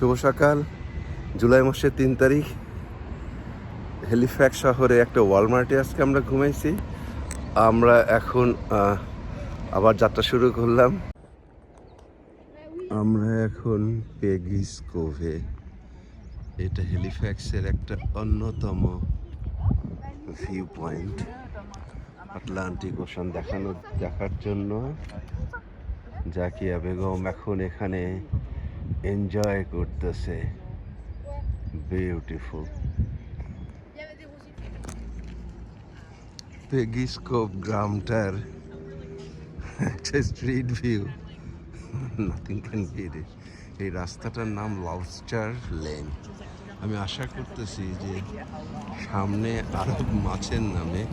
শুভ সকাল, জুলাই মাসের 3 তারিখ। হ্যালিফ্যাক্স শহরে একটা ওয়ালমার্টে আজকে আমরা ঘুমাইছি। আমরা এখন আবার যাত্রা শুরু করলাম। আমরা এখন পেগিস কোভে, এটা হ্যালিফ্যাক্সের একটা অন্যতম ভিউ পয়েন্ট। আটলান্টিক ওশান দেখার জন্য জাকিয়া বেগম এখন এখানে এনজয় করতেছে। বিউটিফুল পেগিস কোভ গ্রামটার একটা street view, nothing can bit ইট। এই রাস্তাটার নাম লবস্টার লেন। আমি আশা করতেছি যে সামনে আরো মাছের নামে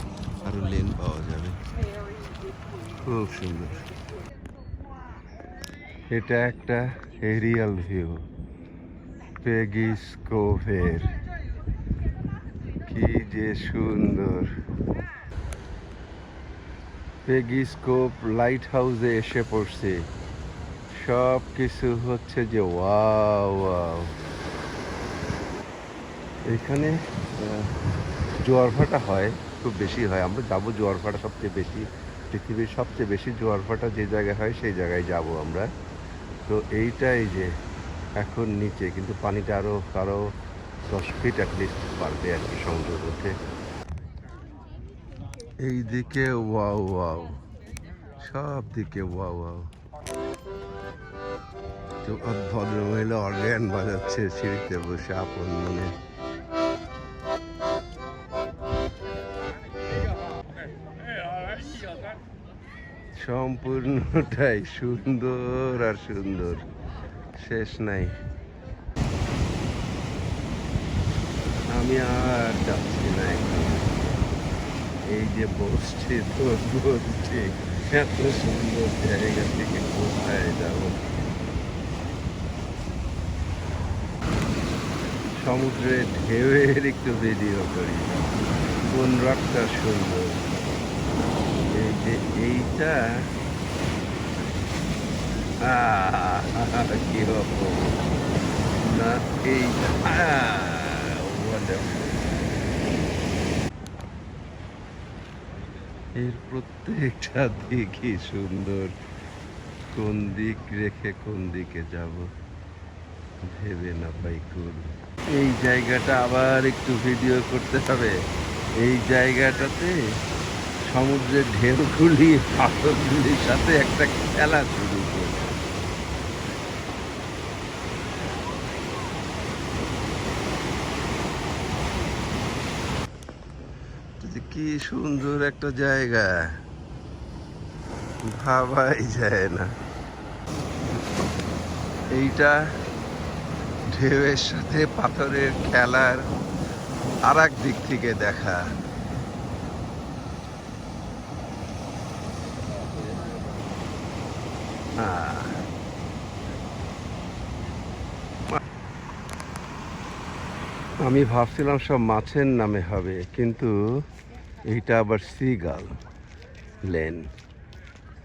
আরো লেন পাওয়া যাবে। খুব সুন্দর। এটা একটা এরিয়াল ভিউ পেগিস কোভের। কি যে সুন্দর। পেগিস কোভ লাইট হাউসে এসে পড়ছে। সব কিছু হচ্ছে যে ওয়াও ওয়াও। এখানে জোয়ার ভাটা হয়, খুব বেশি হয়। আমরা যাবো জোয়ার ভাটা সবচেয়ে বেশি, পৃথিবীর সবচেয়ে বেশি জোয়ার ভাটা যে জায়গায় হয় সেই জায়গায় যাব আমরা। তো এইটাই যে এখন নিচে, কিন্তু পানিটা আরো 10 ফিট অ্যাটলিস্ট পারবে আর কি সমুদ্র উঠে। এইদিকে ওয়াও ওয়াও, সব দিকে ওয়াও ওয়াও। ভদ্রমহিলা অর্গান বাজাচ্ছে সিঁড়িতে বসে আপন মনে। সম্পূর্ণটাই সুন্দর আর সুন্দর, শেষ নাই। আমি আর যাচ্ছি না এখন। এই যে বসছি তো বসছি, এত সুন্দর জায়গা থেকে কোথায় যাব? সমুদ্রের ঢেউয়ের একটু ভিডিও করি। কোন রকটা সুন্দর। এই যে এইটা কি রকম না, এইটা এর প্রত্যেকটা দিকই সুন্দর। কোন দিক রেখে কোন দিকে যাব ভেবে না পাই কুল। এই জায়গাটা আবার একটু ভিডিও করতে হবে। এই জায়গাটাতে সমুদ্রের ঢেউগুলি পাথরগুলির সাথে একটা খেলা শুরু করছে। কি সুন্দর একটা জায়গা, ভাবাই যায় না। এইটা ঢেউয়ের সাথে পাথরের খেলার আর এক দিক থেকে দেখা। আমি ভাবছিলাম সব মাছের নামে হবে, কিন্তু এইটা আবার সিগাল লেন।